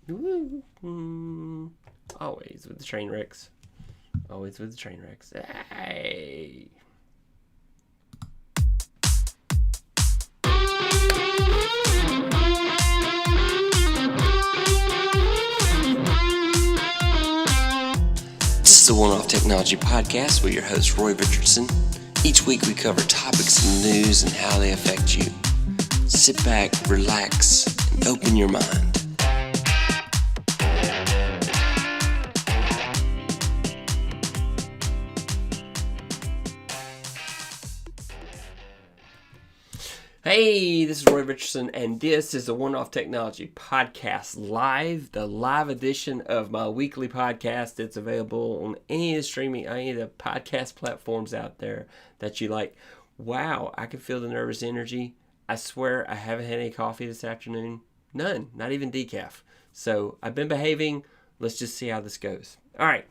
Always with the train wrecks. Always with the train wrecks. Hey. This is the One-Off Technology Podcast with your host, Roy Richardson. Each week we cover topics in the news and how they affect you. Sit back, relax, and open your mind. Hey, this is Roy Richardson, and this is the One-Off Technology Podcast Live, the live edition of my weekly podcast. It's available on any of the podcast platforms out there that you like. Wow, I can feel the nervous energy. I swear I haven't had any coffee this afternoon. None, not even decaf. So I've been behaving. Let's just see how this goes. All right.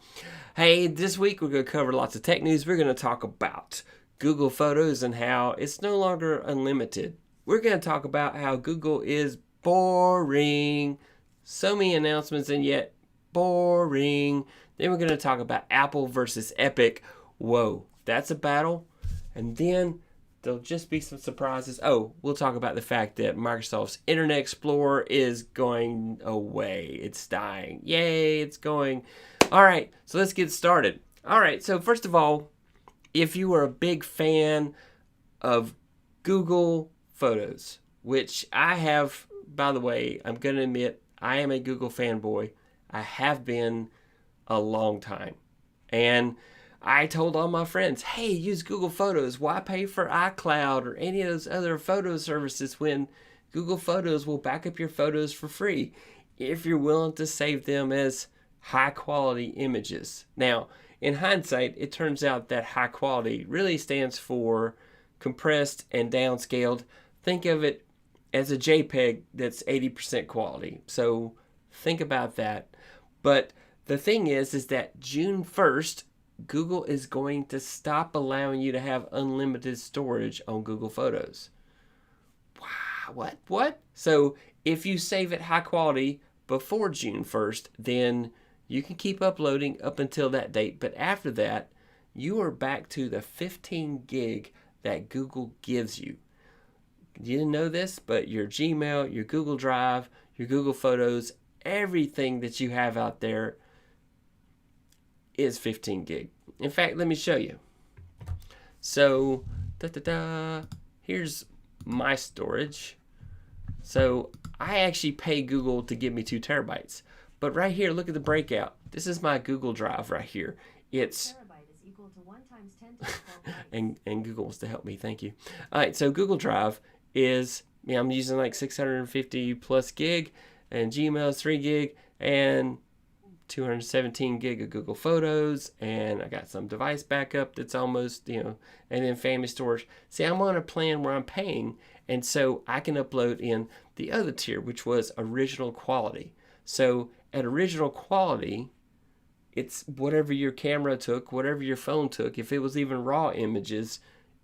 Hey, this week we're going to cover lots of tech news. We're going to talk about Google Photos and how it's no longer unlimited. We're going to talk about how Google is boring. So many announcements and yet boring. Then we're going to talk about Apple versus Epic. Whoa, that's a battle. And then there'll just be some surprises. Oh, we'll talk about the fact that Microsoft's Internet Explorer is going away. It's dying. Yay, it's going. All right, so let's get started. All right, so first of all, if you are a big fan of Google Photos, which I have, by the way, I'm going to admit, I am a Google fanboy. I have been a long time. And I told all my friends, hey, use Google Photos. Why pay for iCloud or any of those other photo services when Google Photos will back up your photos for free if you're willing to save them as high quality images. Now, in hindsight, it turns out that high quality really stands for compressed and downscaled. Think of it as a JPEG that's 80% quality. So think about that. But the thing is that June 1st, Google is going to stop allowing you to have unlimited storage on Google Photos. Wow, what? So if you save it high quality before June 1st, then you can keep uploading up until that date, but after that, you are back to the 15 gig that Google gives you. You didn't know this, but your Gmail, your Google Drive, your Google Photos, everything that you have out there is 15 gig. In fact, let me show you. So, here's my storage. So, I actually pay Google to give me 2 terabytes. But right here, look at the breakout. This is my Google Drive right here. It's terabyte is equal to 1 times 10 to the 12 and Google wants to help me. Thank you. All right, so Google Drive is, I'm using like 650 plus gig, and Gmail is 3 gig, and 217 gig of Google Photos, and I got some device backup that's almost, and then family storage. See, I'm on a plan where I'm paying, and so I can upload in the other tier, which was original quality. So at original quality, it's whatever your camera took, whatever your phone took. If it was even raw images,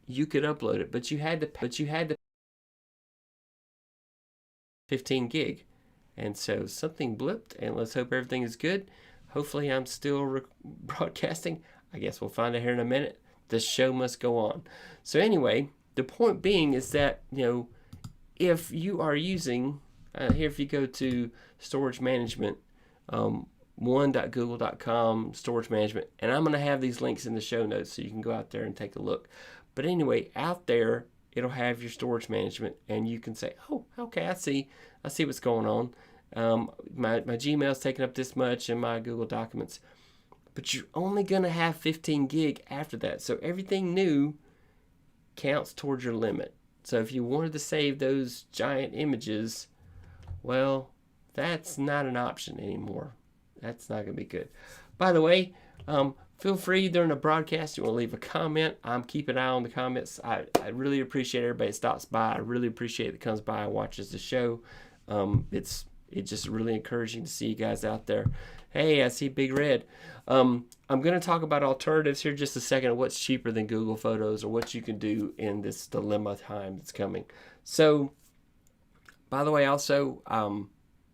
you could upload it, but you had to 15 gig. And so something blipped, and let's hope everything is good. Hopefully I'm still broadcasting. I guess we'll find out here in a minute. The show must go on. So anyway, the point being is that, if you are using, here if you go to storage management, one.google.com storage management, and I'm going to have these links in the show notes so you can go out there and take a look. But anyway, out there, it'll have your storage management, and you can say, oh, okay, I see what's going on. My Gmail's taking up this much in my Google Documents, but you're only going to have 15 gig after that. So everything new counts towards your limit. So if you wanted to save those giant images, well, that's not an option anymore. That's not going to be good. By the way, feel free during the broadcast, you want to leave a comment. I'm keeping an eye on the comments. I really appreciate everybody that stops by. I really appreciate that comes by and watches the show. It's just really encouraging to see you guys out there. Hey, I see Big Red. I'm going to talk about alternatives here just a second of what's cheaper than Google Photos or what you can do in this dilemma time that's coming. So, by the way, also,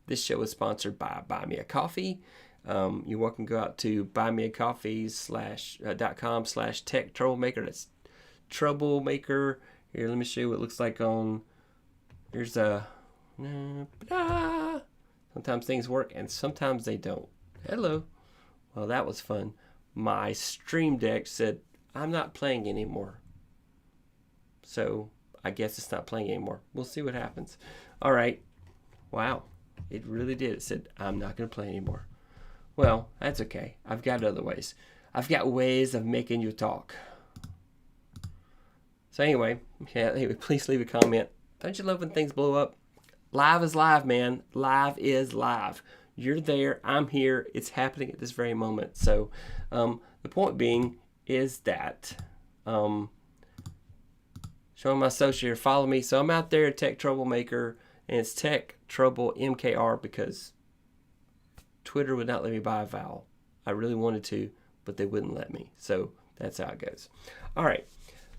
This show is sponsored by Buy Me a Coffee. You're welcome to go out to buymeacoffee.com/tech troublemaker. That's troublemaker. Here, let me show you what it looks like on. Here's a. Sometimes things work and sometimes they don't. Hello. Well, that was fun. My Stream Deck said, I'm not playing anymore. So I guess it's not playing anymore. We'll see what happens. All right. Wow. It really did. It said, I'm not going to play anymore. Well, that's okay. I've got other ways. I've got ways of making you talk. So anyway, please leave a comment. Don't you love when things blow up? Live is live, man. Live is live. You're there. I'm here. It's happening at this very moment. So the point being is that showing my social here, follow me. So I'm out there at Tech Troublemaker, and it's Tech Trouble MKR because Twitter would not let me buy a vowel. I really wanted to, but they wouldn't let me. So that's how it goes. All right.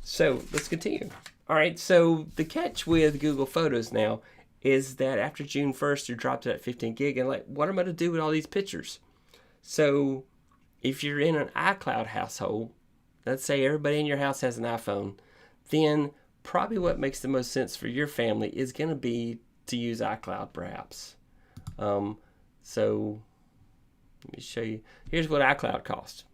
So let's continue. All right. So the catch with Google Photos now is that after June 1st, you dropped it at 15 gig. And like, what am I going to do with all these pictures? So if you're in an iCloud household, let's say everybody in your house has an iPhone, then probably what makes the most sense for your family is going to be to use iCloud perhaps. So let me show you. Here's what iCloud costs.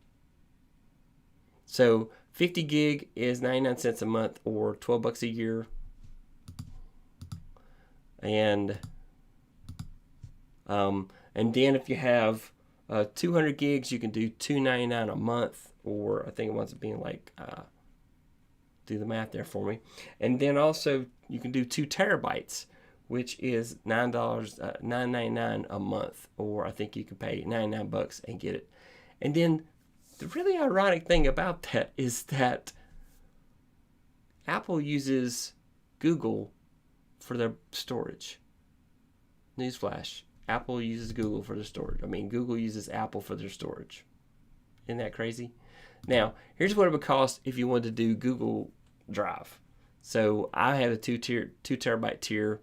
So 50 gig is 99 cents a month or $12 a year. And then if you have 200 gigs, you can do $2.99 a month, or I think it winds up being like, do the math there for me. And then also you can do 2 terabytes, which is $9.99 a month, or I think you can pay $99 and get it. And then the really ironic thing about that is that Apple uses Google for their storage. Newsflash. Apple uses Google for their storage. I mean, Google uses Apple for their storage. Isn't that crazy? Now, here's what it would cost if you wanted to do Google Drive. So I have a 2 terabyte tier.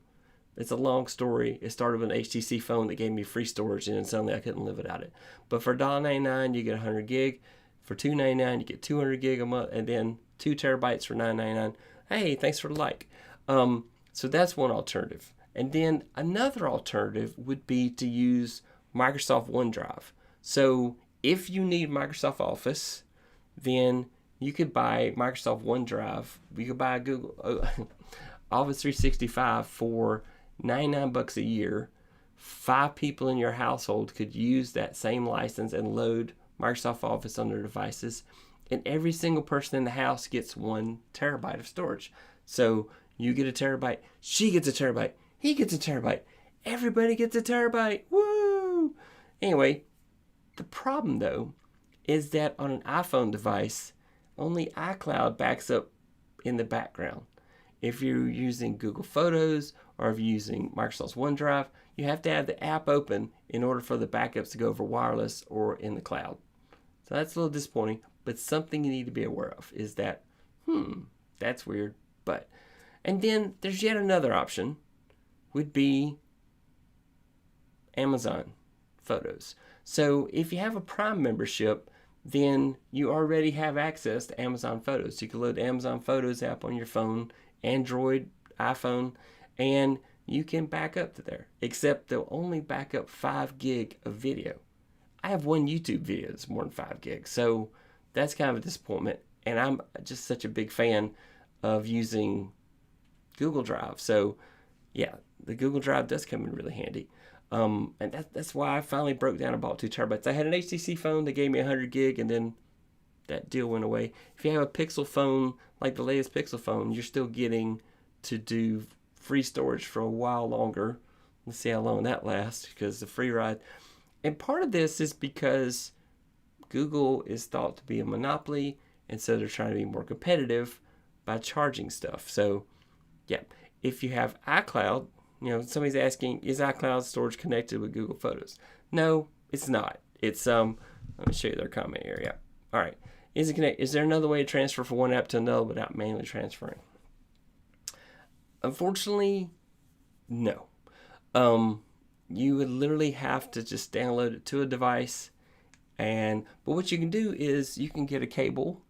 It's a long story. It started with an HTC phone that gave me free storage, and then suddenly I couldn't live without it. But for $1.99, you get 100 gig. For $2.99, you get 200 gig a month, and then 2 terabytes for $9.99. Hey, thanks for the like. So that's one alternative. And then another alternative would be to use Microsoft OneDrive. So if you need Microsoft Office, then you could buy Microsoft OneDrive. You could buy Google Office 365 for $99 a year. 5 people in your household could use that same license and load Microsoft Office on their devices. And every single person in the house gets 1 terabyte of storage. So you get a terabyte, she gets a terabyte, he gets a terabyte, everybody gets a terabyte. Woo! Anyway, the problem though is that on an iPhone device, only iCloud backs up in the background. If you're using Google Photos or if you're using Microsoft's OneDrive, you have to have the app open in order for the backups to go over wireless or in the cloud. So that's a little disappointing, but something you need to be aware of is that, that's weird, but. And then there's yet another option, would be Amazon Photos. So if you have a Prime membership, then you already have access to Amazon Photos. You can load the Amazon Photos app on your phone, Android, iPhone, and you can back up to there. Except they'll only back up 5 gig of video. I have one YouTube video that's more than 5 gigs, so that's kind of a disappointment. And I'm just such a big fan of using Google Drive. So yeah, the Google Drive does come in really handy. And that's why I finally broke down and bought 2 terabytes. I had an HTC phone that gave me 100 gig, and then that deal went away. If you have a Pixel phone, like the latest Pixel phone, you're still getting to do free storage for a while longer. Let's see how long that lasts, because the free ride. And part of this is because Google is thought to be a monopoly, and so they're trying to be more competitive by charging stuff. So yeah, if you have iCloud, somebody's asking, is iCloud storage connected with Google Photos? No, it's not. It's let me show you their comment here. Yeah. All right. Is it connected? Is there another way to transfer from one app to another without manually transferring? Unfortunately, no. you would literally have to just download it to a device. But what you can do is you can get a cable.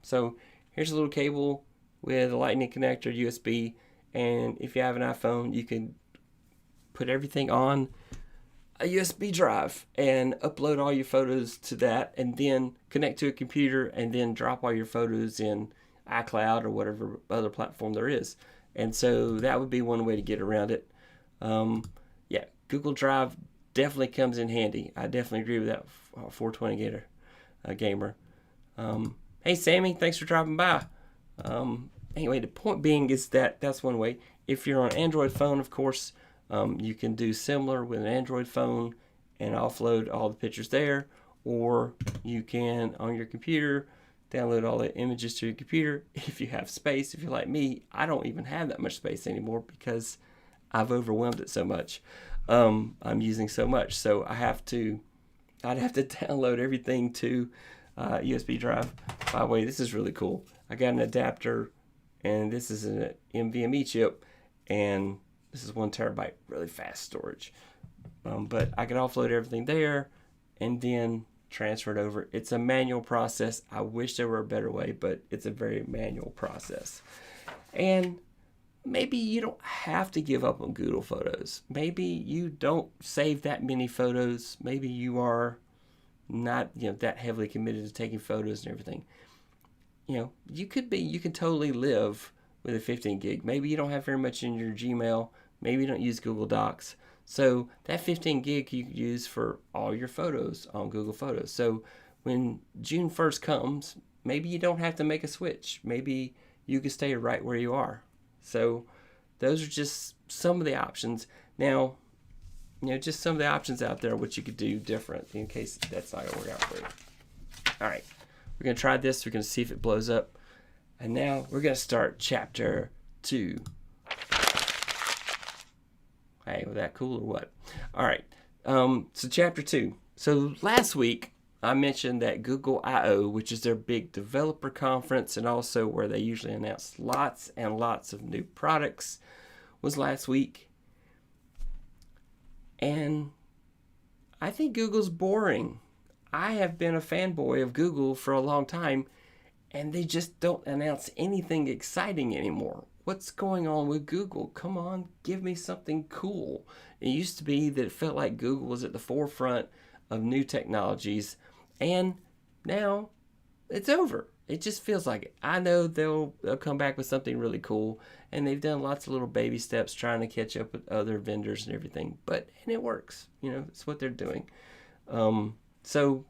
So here's a little cable with a lightning connector, USB, and if you have an iPhone, you can put everything on a USB drive and upload all your photos to that, and then connect to a computer, and then drop all your photos in iCloud or whatever other platform there is. And so that would be one way to get around it. Yeah, Google Drive definitely comes in handy. I definitely agree with that 420 gamer. Hey Sammy, thanks for dropping by. Anyway, the point being is that that's one way. If you're on Android phone, of course, you can do similar with an Android phone and offload all the pictures there, or you can on your computer download all the images to your computer if you have space. If you're like me, I don't even have that much space anymore because I've overwhelmed it so much. I'm using so much, so I'd have to download everything to USB drive. By the way, this is really cool. I got an adapter, and this is an NVMe chip, and this is 1 terabyte, really fast storage. But I can offload everything there and then transfer it over. It's a manual process. I wish there were a better way, but it's a very manual process. And maybe you don't have to give up on Google Photos. Maybe you don't save that many photos. Maybe you are not, that heavily committed to taking photos and everything. You can totally live with a 15 gig. Maybe you don't have very much in your Gmail. Maybe you don't use Google Docs. So that 15 gig you could use for all your photos on Google Photos. So when June 1st comes, maybe you don't have to make a switch. Maybe you can stay right where you are. So those are just some of the options. Now, just some of the options out there, what you could do different in case that's not going to work out for you. All right, we're going to try this. We're going to see if it blows up. And now we're going to start chapter 2. Hey, was that cool or what? All right, so chapter 2. So last week, I mentioned that Google I/O, which is their big developer conference and also where they usually announce lots and lots of new products, was last week. And I think Google's boring. I have been a fanboy of Google for a long time, and they just don't announce anything exciting anymore. What's going on with Google? Come on, give me something cool. It used to be that it felt like Google was at the forefront of new technologies, and now it's over. It just feels like it. I know they'll come back with something really cool, and they've done lots of little baby steps trying to catch up with other vendors and everything, and it works. It's what they're doing. So,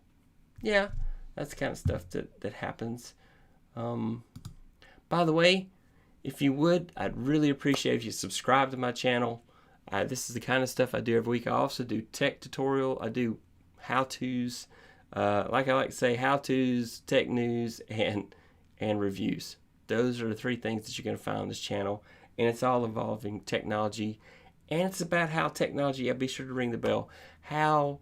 yeah, that's the kind of stuff that happens. By the way, if you would, I'd really appreciate if you subscribe to my channel. This is the kind of stuff I do every week. I also do tech tutorial. I do how-tos. Like I like to say, how-tos, tech news, and reviews. Those are the 3 things that you're going to find on this channel. And it's all involving technology. And it's about how technology, be sure to ring the bell, how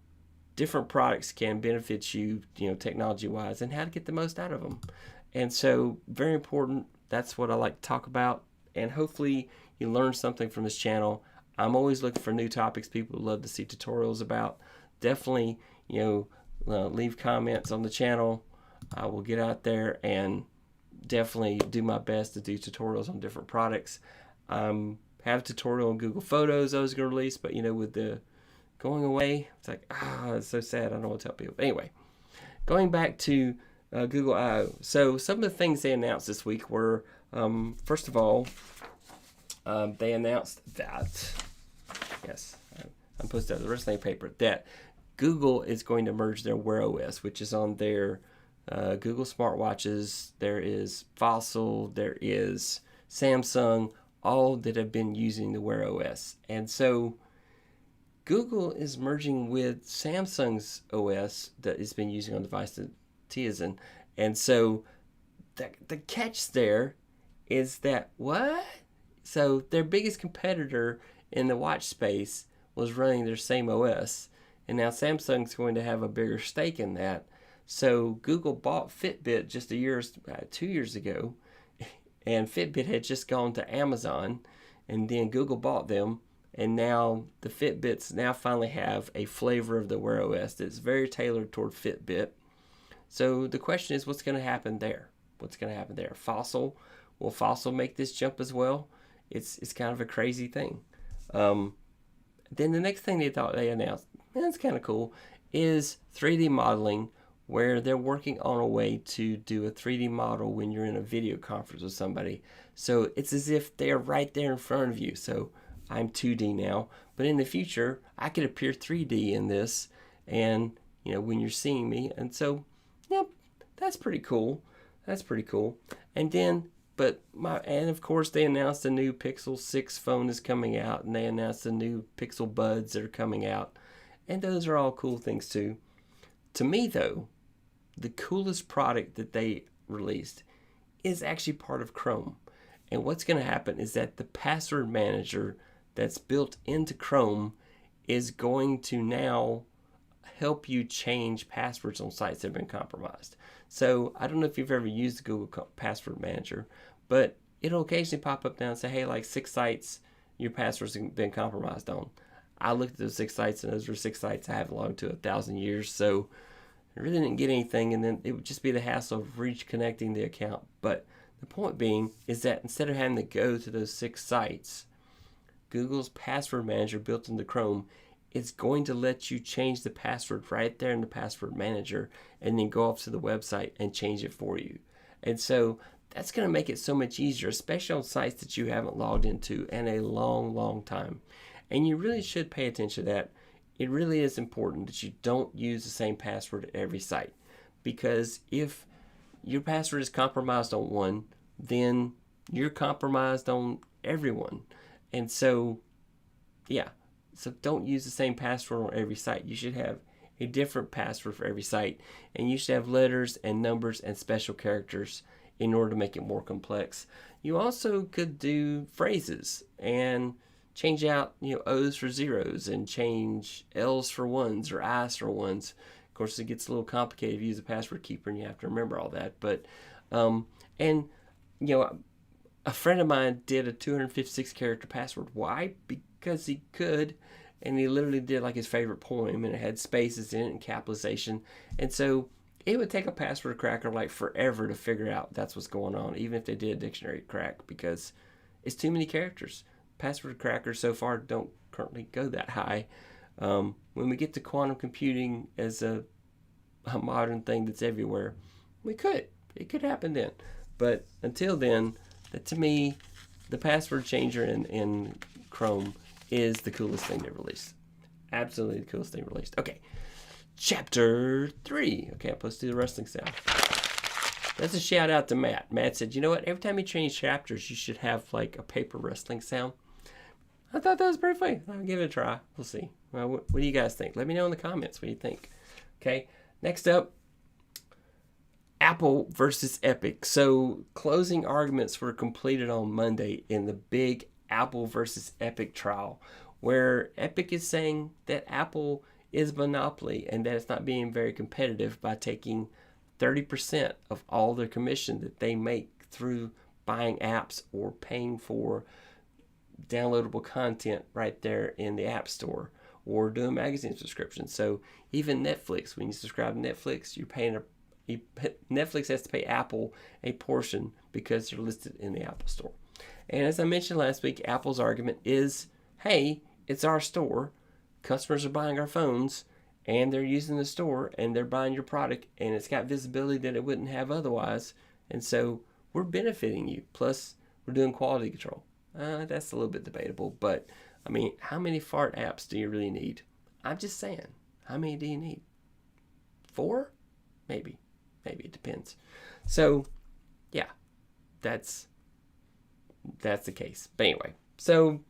different products can benefit you, technology-wise, and how to get the most out of them. And so, very important. That's what I like to talk about. And hopefully you learn something from this channel. I'm always looking for new topics people love to see tutorials about. Definitely, leave comments on the channel. I will get out there and definitely do my best to do tutorials on different products. Have a tutorial on Google Photos I was going to release, but with the going away, it's like, it's so sad. I don't want to tell people. But anyway, going back to Google I/O. So some of the things they announced this week were, first of all, they announced that, yes, I'm posting out the wrestling paper, that Google is going to merge their wearOS, which is on their Google smartwatches. There is Fossil, there is Samsung, all that have been using the wearOS. And so Google is merging with Samsung's OS that it's been using on the device, the Tizen. And so the catch there is that, what? So their biggest competitor in the watch space was running their same OS. And now Samsung's going to have a bigger stake in that. So Google bought Fitbit just 2 years ago. And Fitbit had just gone to Amazon. And then Google bought them. And now the Fitbits now finally have a flavor of the wearOS that's very tailored toward Fitbit. So the question is, what's going to happen there? What's going to happen there? Fossil, will Fossil make this jump as well? It's kind of a crazy thing. Then the next thing they announced, that's kind of cool, is 3D modeling, where they're working on a way to do a 3D model when you're in a video conference with somebody. So it's as if they're right there in front of you. So I'm 2D now, but in the future, I could appear 3D in this, and when you're seeing me. And so, yep, that's pretty cool. That's pretty cool. And then, and of course, they announced a new Pixel 6 phone is coming out, and they announced the new Pixel Buds that are coming out, and those are all cool things too. To me, though, the coolest product that they released is actually part of Chrome. And what's going to happen is that the password manager that's built into Chrome is going to now help you change passwords on sites that have been compromised. So I don't know if you've ever used the Google Password Manager, but it'll occasionally pop up now and say, hey, like 6 sites your passwords have been compromised on. I looked at those 6 sites, and those were 6 sites I haven't logged to 1,000 years, so I really didn't get anything, and then it would just be the hassle of reconnecting the account. But the point being is that instead of having to go to those 6 sites, Google's Password Manager built into Chrome, it's going to let you change the password right there in the Password Manager, and then go off to the website and change it for you. And so that's going to make it so much easier, especially on sites that you haven't logged into in a long, long time. And you really should pay attention to that. It really is important that you don't use the same password at every site, because if your password is compromised on one, then you're compromised on everyone. And so, yeah, so don't use the same password on every site. You should have a different password for every site, and you should have letters and numbers and special characters in order to make it more complex. You also could do phrases and change out O's for zeros and change L's for ones or I's for ones. Of course, it gets a little complicated if you use a password keeper and you have to remember all that. But a friend of mine did a 256 character password. Why? Because he could, and he literally did like his favorite poem, and it had spaces in it and capitalization. And so it would take a password cracker like forever to figure out that's what's going on, even if they did a dictionary crack, because it's too many characters. Password crackers so far don't currently go that high. When we get to quantum computing as a modern thing that's everywhere, it could happen then. But until then, to me, the password changer in Chrome is the coolest thing they released. Absolutely the coolest thing released. Okay, chapter 3. Okay, I'm supposed to do the wrestling sound. That's a shout out to Matt. Matt said, you know what? Every time you change chapters, you should have like a paper wrestling sound. I thought that was pretty funny. I'll give it a try. We'll see. Well, what do you guys think? Let me know in the comments what you think. Okay, next up, Apple versus Epic. So closing arguments were completed on Monday in the big Apple versus Epic trial, where Epic is saying that Apple is monopoly and that it's not being very competitive by taking 30% of all their commission that they make through buying apps or paying for downloadable content right there in the App Store, or doing magazine subscriptions. So even Netflix, when you subscribe to Netflix, you're paying Netflix has to pay Apple a portion because they're listed in the Apple Store. And as I mentioned last week, Apple's argument is, hey, it's our store. Customers are buying our phones, and they're using the store, and they're buying your product, and it's got visibility that it wouldn't have otherwise. And so we're benefiting you. Plus, we're doing quality control. That's a little bit debatable, but I mean, how many fart apps do you really need? I'm just saying, how many do you need? 4? Maybe it depends. So, yeah, that's the case. But anyway, so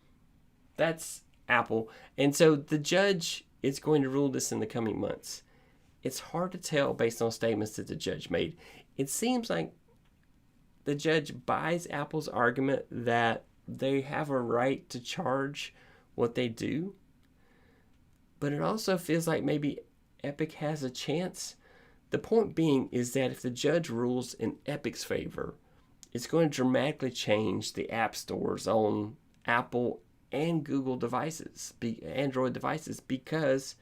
that's Apple, and so the judge is going to rule this in the coming months. It's hard to tell based on statements that the judge made. It seems like the judge buys Apple's argument that they have a right to charge what they do, but it also feels like maybe Epic has a chance. The point being is that if the judge rules in Epic's favor, it's going to dramatically change the app stores on Apple and Google devices, Android devices, because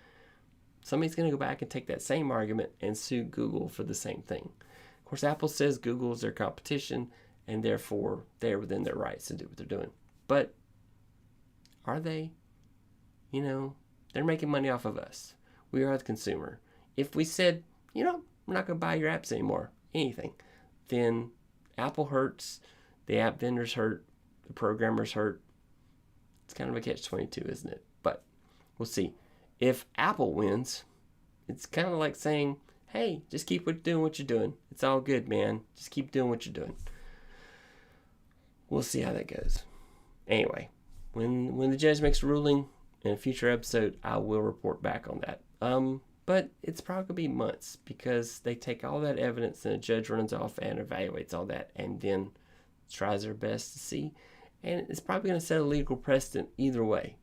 somebody's going to go back and take that same argument and sue Google for the same thing. Of course, Apple says Google is their competition, and therefore they're within their rights to do what they're doing. But are they? You know, they're making money off of us. We are the consumer. If we said, you know, we're not going to buy your apps anymore, anything, then Apple hurts, the app vendors hurt, the programmers hurt. It's kind of a catch-22, isn't it? But we'll see. If Apple wins, it's kind of like saying, hey, just keep doing what you're doing. It's all good, man. Just keep doing what you're doing. We'll see how that goes. Anyway, when the judge makes a ruling in a future episode, I will report back on that. But it's probably going to be months because they take all that evidence and a judge runs off and evaluates all that and then tries their best to see. And it's probably going to set a legal precedent either way.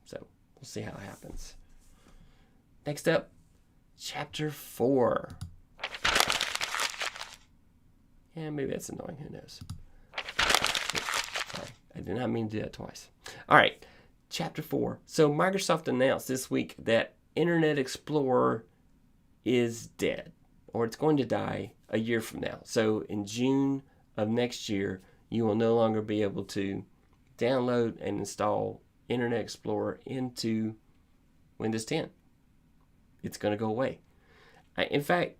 So we'll see how it happens. Next up, Chapter 4. Yeah, maybe that's annoying. Who knows? Sorry, I did not mean to do that twice. All right, Chapter 4. So Microsoft announced this week that Internet Explorer is dead, or it's going to die a year from now. So in June of next year, you will no longer be able to download and install Internet Explorer into Windows 10. It's going to go away. In fact,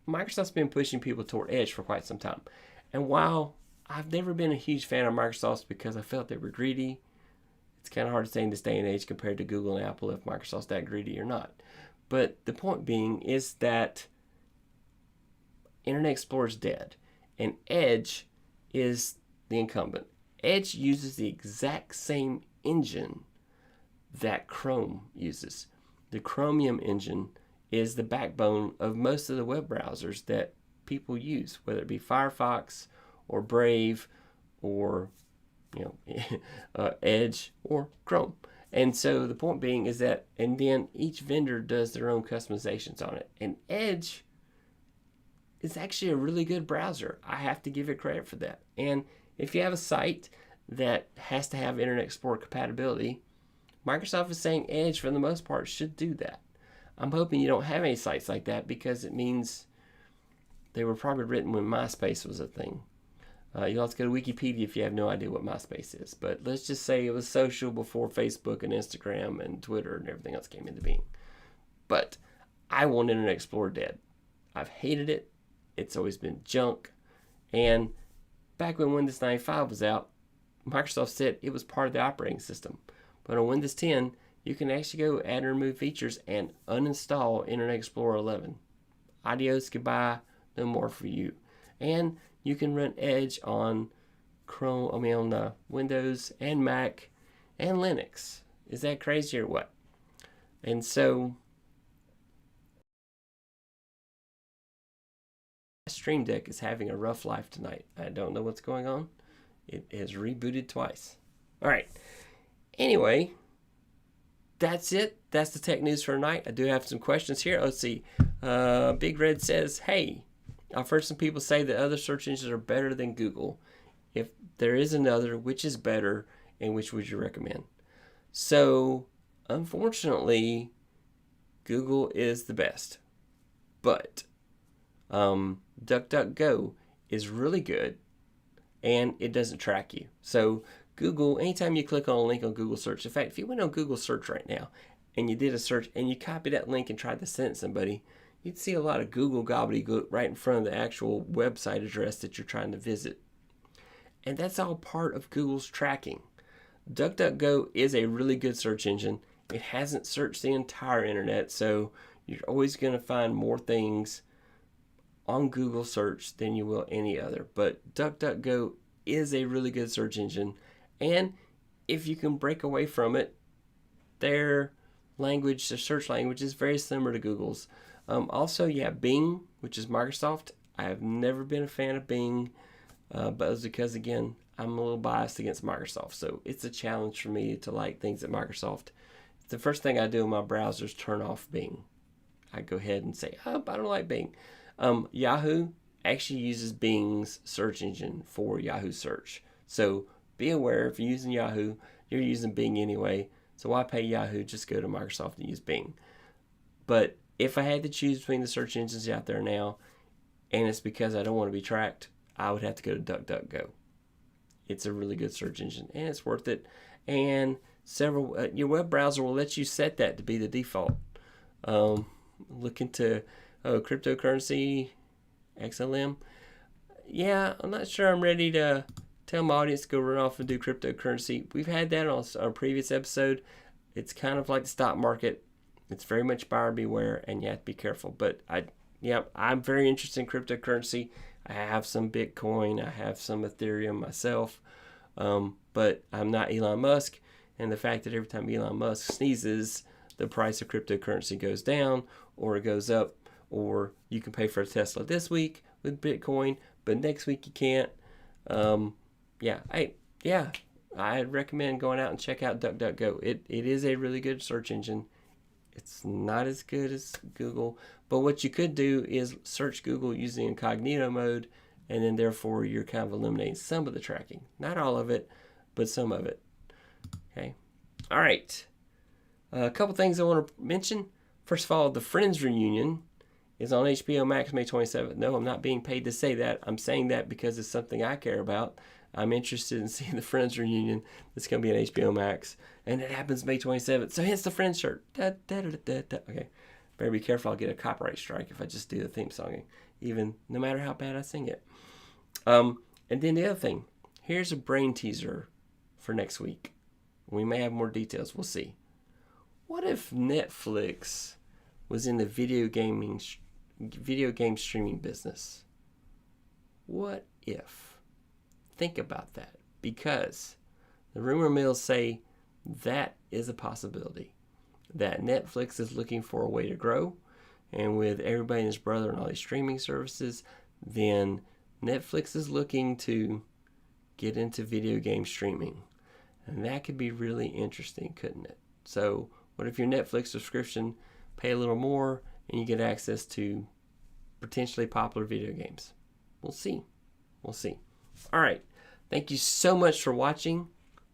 Microsoft's been pushing people toward Edge for quite some time. And while I've never been a huge fan of Microsoft's because I felt they were greedy, it's kind of hard to say in this day and age compared to Google and Apple if Microsoft's that greedy or not. But the point being is that Internet Explorer is dead, and Edge is the incumbent. Edge uses the exact same engine that Chrome uses. The Chromium engine is the backbone of most of the web browsers that people use, whether it be Firefox or Brave or Edge or Chrome. And so the point being is that, and then each vendor does their own customizations on it. And Edge is actually a really good browser. I have to give it credit for that. And if you have a site that has to have Internet Explorer compatibility, Microsoft is saying Edge, for the most part, should do that. I'm hoping you don't have any sites like that because it means they were probably written when MySpace was a thing. You'll have to go to Wikipedia if you have no idea what MySpace is. But let's just say it was social before Facebook and Instagram and Twitter and everything else came into being. But I want Internet Explorer dead. I've hated it. It's always been junk. And back when Windows 95 was out, Microsoft said it was part of the operating system. But on Windows 10, you can actually go add and remove features and uninstall Internet Explorer 11. Adios, goodbye, no more for you. And you can run Edge on Windows and Mac and Linux. Is that crazy or what? And so Stream Deck is having a rough life tonight. I don't know what's going on. It has rebooted twice. All right. Anyway, that's it. That's the tech news for tonight. I do have some questions here. Let's see. Big Red says, hey, I've heard some people say that other search engines are better than Google. If there is another, which is better and which would you recommend? So, unfortunately, Google is the best. But DuckDuckGo is really good and it doesn't track you. So, Google, anytime you click on a link on Google search, in fact, if you went on Google search right now and you did a search and you copied that link and tried to send it to somebody, you'd see a lot of Google gobbledygook right in front of the actual website address that you're trying to visit. And that's all part of Google's tracking. DuckDuckGo is a really good search engine. It hasn't searched the entire internet, so you're always going to find more things on Google search than you will any other. But DuckDuckGo is a really good search engine. And if you can break away from it, their language, their search language is very similar to Google's. Also, Bing, which is Microsoft. I have never been a fan of Bing, but it's because, again, I'm a little biased against Microsoft. So it's a challenge for me to like things at Microsoft. The first thing I do in my browser is turn off Bing. I go ahead and say, I don't like Bing. Yahoo actually uses Bing's search engine for Yahoo search. So be aware, if you're using Yahoo, you're using Bing anyway. So why pay Yahoo? Just go to Microsoft and use Bing. But if I had to choose between the search engines out there now, and it's because I don't want to be tracked, I would have to go to DuckDuckGo. It's a really good search engine, and it's worth it. And your web browser will let you set that to be the default. Look into cryptocurrency, XLM. Yeah, I'm not sure I'm ready to tell my audience to go run off and do cryptocurrency. We've had that on a previous episode. It's kind of like the stock market. It's very much buyer beware, and you have to be careful. But I'm very interested in cryptocurrency. I have some Bitcoin. I have some Ethereum myself. But I'm not Elon Musk. And the fact that every time Elon Musk sneezes, the price of cryptocurrency goes down or it goes up. Or you can pay for a Tesla this week with Bitcoin, but next week you can't. I'd recommend going out and check out DuckDuckGo. It is a really good search engine. It's not as good as Google, but what you could do is search Google using incognito mode, and then therefore you're kind of eliminating some of the tracking. Not all of it, but some of it. Okay. All right. A couple things I want to mention. First of all, the Friends reunion is on HBOMAX May 27th. No, I'm not being paid to say that. I'm saying that because it's something I care about. I'm interested in seeing the Friends reunion that's going to be on HBO Max. And it happens May 27th. So hence the Friends shirt. Okay. Better be careful. I'll get a copyright strike if I just do the theme song. Even no matter how bad I sing it. And then the other thing. Here's a brain teaser for next week. We may have more details. We'll see. What if Netflix was in the video game streaming business? What if? Think about that, because the rumor mills say that is a possibility, that Netflix is looking for a way to grow, and with everybody and his brother and all these streaming services, then Netflix is looking to get into video game streaming, and that could be really interesting, couldn't it? So what if your Netflix subscription, pay a little more and you get access to potentially popular video games? We'll see. All right. Thank you so much for watching.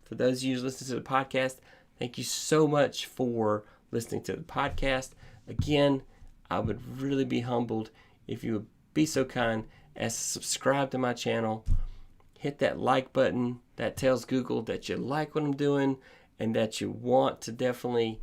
For those of you who listen to the podcast, thank you so much for listening to the podcast. Again, I would really be humbled if you would be so kind as to subscribe to my channel. Hit that like button. That tells Google that you like what I'm doing and that you want to definitely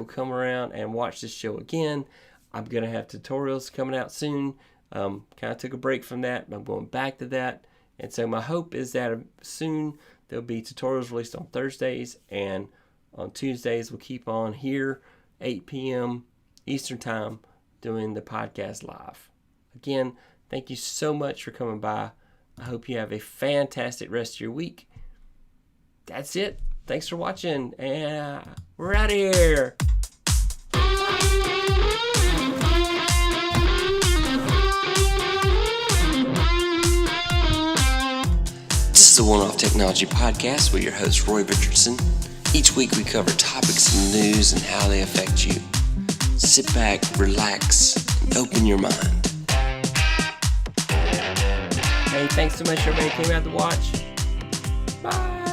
come around and watch this show again. I'm going to have tutorials coming out soon. Kind of took a break from that, but I'm going back to that. And so my hope is that soon there'll be tutorials released on Thursdays, and on Tuesdays we'll keep on here, 8 p.m. Eastern Time, doing the podcast live. Again, thank you so much for coming by. I hope you have a fantastic rest of your week. That's it. Thanks for watching, and we're out of here. This is the One-Off Technology Podcast with your host, Roy Richardson. Each week we cover topics in the news and how they affect you. Sit back, relax, and open your mind. Hey, thanks so much everybody who came out to watch. Bye.